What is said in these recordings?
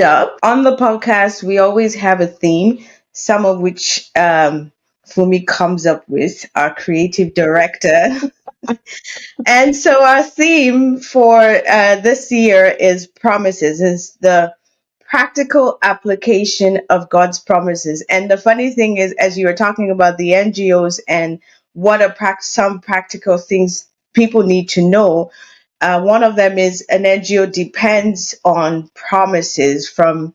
up. On the podcast, we always have a theme, some of which Fumi comes up with, our creative director. And so our theme for this year is promises, is the practical application of God's promises. And the funny thing is, as you were talking about the NGOs and what are some practical things people need to know, one of them is an NGO depends on promises from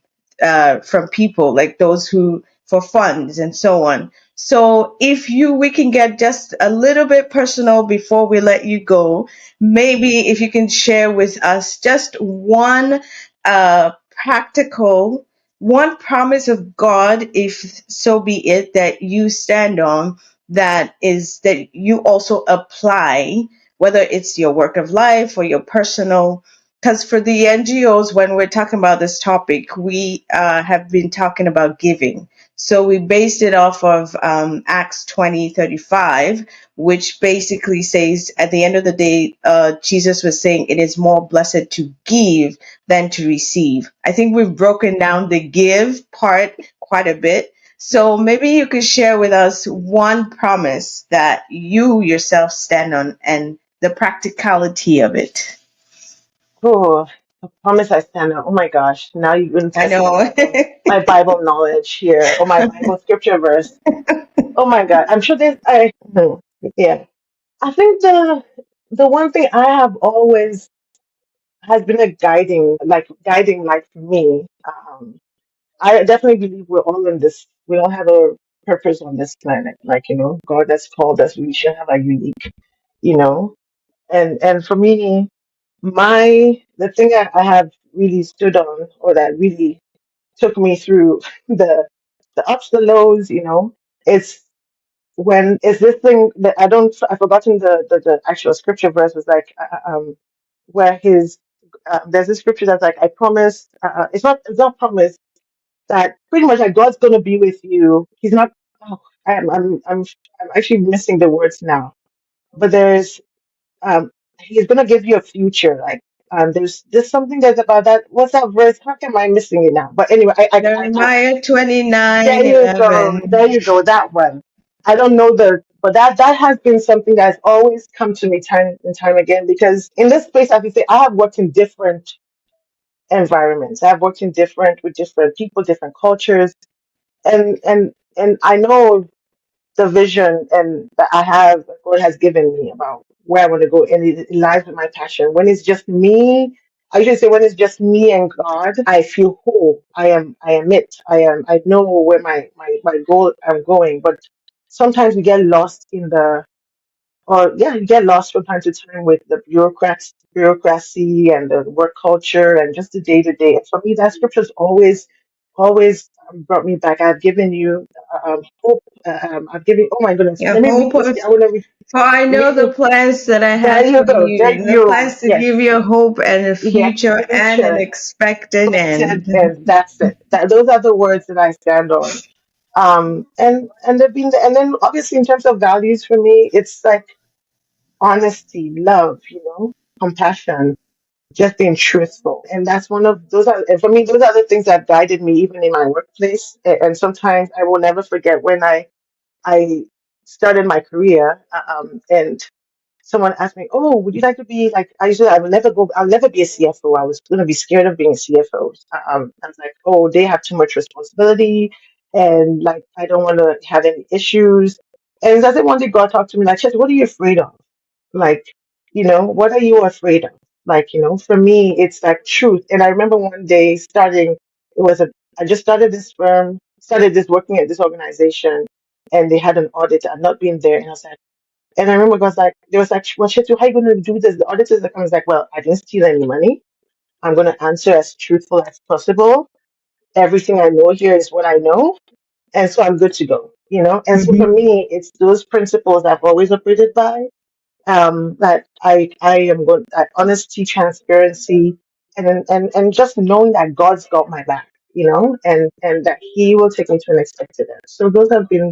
people like those who for funds and so on. So if we can get just a little bit personal before we let you go. Maybe if you can share with us just one practical, one promise of God, if so be it, that you stand on, that you also apply, whether it's your work of life or your personal. Because for the NGOs, when we're talking about this topic, we have been talking about giving. So we based it off of Acts 20:35, which basically says at the end of the day, Jesus was saying it is more blessed to give than to receive. I think we've broken down the give part quite a bit. So maybe you could share with us one promise that you yourself stand on and the practicality of it. Oh, I promise I stand up. Oh my gosh, now you're going to I test my know. Bible knowledge here, or my Bible scripture verse. Oh my God, I'm sure there's yeah. I think the one thing I have always has been a guiding light for me. I definitely believe we're all in this. We all have a purpose on this planet. God has called us. We should have a unique, you know. And for me, the thing I have really stood on, or that really took me through the ups, the lows, it's when it's this thing that I've forgotten the actual scripture verse was like where his there's this scripture that's like, I promise, it's not promise that pretty much like God's gonna be with you. He's not. Oh, I'm actually missing the words now, but there's um he's gonna give you a future. Like there's something that's about that. What's that verse? How come I'm missing it now? But anyway, I Jeremiah there you go, 29:11. there you go, that one. I don't know but that has been something that's always come to me time and time again, because in this space, as you say, I have worked in different environments. I've worked in different with different people, different cultures, and I know the vision and that I have, that God has given me about where I want to go, and it lies with my passion. When it's just me, I usually say when it's just me and God, I feel whole. I am it. I know where my goal I'm going. But sometimes we get lost in the or yeah, you get lost from time to time with the bureaucracy and the work culture and just the day to day. And for me, that scripture's always brought me back. I've given you hope. I've given. Oh my goodness, Your let me read hope this. of, I want to read. for I know read the it. plans that I There have you for go. There you, the you. plans to Yes. give you a hope and a Yes. future and an Future. expected end. And that's it. Those are the words that I stand on. And they've been, and then obviously in terms of values for me, it's like honesty, love, compassion, just being truthful. And that's one of those are, and for me, those are the things that guided me even in my workplace. And sometimes I will never forget when I started my career, and someone asked me, "Oh, would you like to be like?" I'll never be a CFO. I was going to be scared of being a CFO. I was like, "Oh, they have too much responsibility, and like I don't want to have any issues." And I think one day God talked to me like, "Chess, what are you afraid of? Like, what are you afraid of?" Like, for me, it's like truth. And I remember one day starting. I just started this firm, started this working at this organization, and they had an audit. I'd not been there, and I was like. And I remember God was like, there was like, well, Shetu, how are you going to do this? The auditors that come was like, well, I didn't steal any money. I'm going to answer as truthful as possible. Everything I know here is what I know. And so I'm good to go, And so for Mhm. me, it's those principles I've always operated by. That I am going, that honesty, transparency, and just knowing that God's got my back, and that He will take me to an expected end. So those have been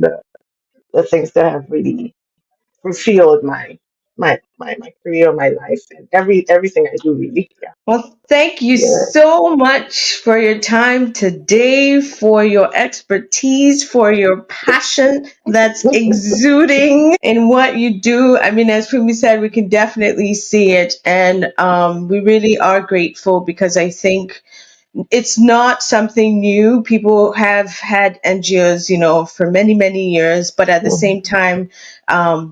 the things that have really fulfilled my my career, my life, and everything I do really. Yeah. Well, thank you Yeah. so much for your time today, for your expertise, for your passion that's exuding in what you do. I mean, as Fumi said, we can definitely see it. And we really are grateful because I think it's not something new. People have had NGOs, for many, many years, but at the Mhm. same time,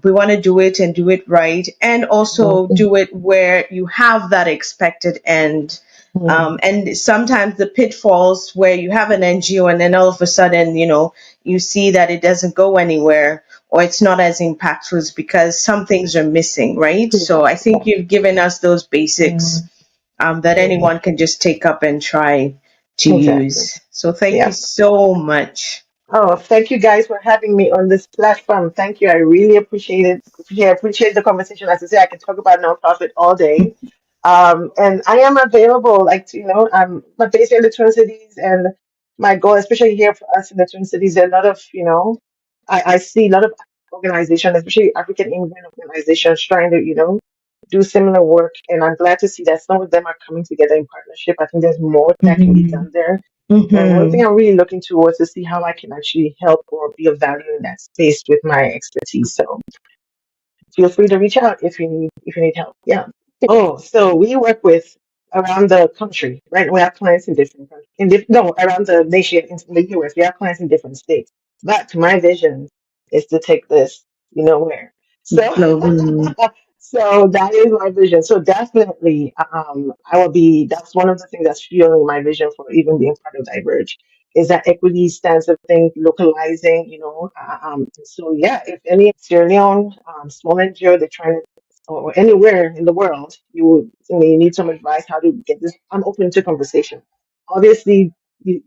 we want to do it and do it right, and also Mhm. do it where you have that expected end. Mhm. And sometimes the pitfalls where you have an NGO and then all of a sudden, you see that it doesn't go anywhere or it's not as impactful is because some things are missing, right? Yeah. So I think you've given us those basics Mhm. that Mhm. anyone can just take up and try to Exactly. use. So thank you Yeah. so much. Oh, thank you guys for having me on this platform. Thank you. I really appreciate it. Yeah, appreciate the conversation. As I say, I can talk about nonprofit all day. And I am available, I'm based in the Twin Cities, and my goal, especially here for us in the Twin Cities, there are a lot of, I see a lot of organizations, especially African immigrant organizations, trying to, do similar work. And I'm glad to see that some of them are coming together in partnership. I think there's more that can be Hmm. done there. And one thing Hmm. I'm really looking towards to see how I can actually help or be of value in that space with my expertise. So feel free to reach out if you need help. Yeah. Oh, so we work with around the country, right? We have clients in different countries, no, around the nation in the US. We have clients in different states. But my vision is to take this, where. So Globally. so that is my vision. So definitely, I will be. That's one of the things that's fueling my vision for even being part of Diverge. Is that equity stands of things, localizing, so yeah, if any Sierra Leone, small NGO, they're trying to, or anywhere in the world, you need some advice how to get this. I'm open to conversation. Obviously,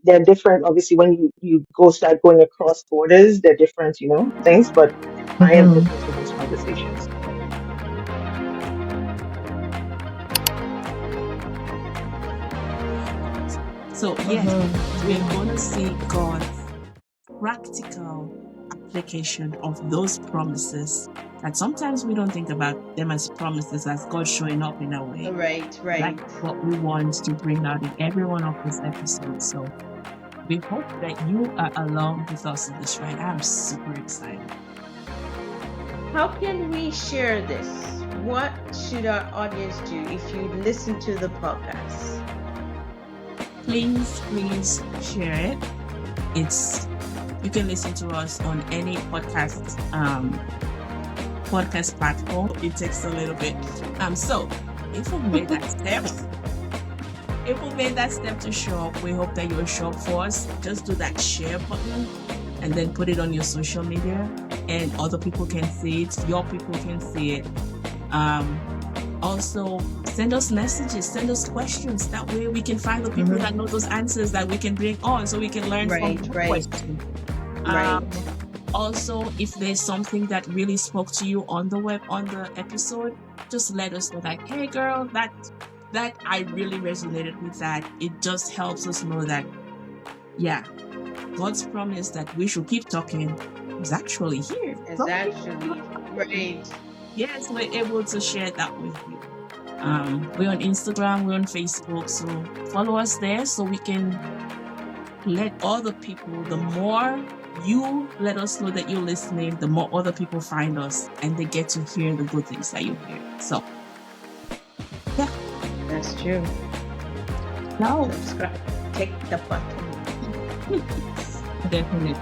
they're different. Obviously, when you start going across borders, they're different, things. But I am Hmm. open to those conversations. So, yes, Hmm. we're going to see God's practical application of those promises that sometimes we don't think about them as promises, as God showing up in a way. Right, That's right. what we want to bring out in every one of these episodes. So, we hope that you are along with us in this ride. I'm super excited. How can we share this? What should our audience do if you listen to the podcast? Please share it. You can listen to us on any podcast platform. It takes a little bit. So if we made that step, if we made that step to show up, we hope that you'll show up for us. Just do that share button and then put it on your social media, and other people can see it. Your people can see it. Also, send us messages, send us questions. That way, we can find the people Hmm. that know those answers that we can bring on, so we can learn from Right, their right, questions. right. Also, if there's something that really spoke to you on the episode, just let us know that, hey girl, that I really resonated with that. It just helps us know that, yeah, God's promise that we should keep talking is actually here. It's So actually right. yes, we're able to share that with you. We're on Instagram, we're on Facebook, so follow us there so we can let other people, the more you let us know that you're listening, the more other people find us and they get to hear the good things that you hear. So, yeah, That's true. no, Subscribe. Take the button. definitely.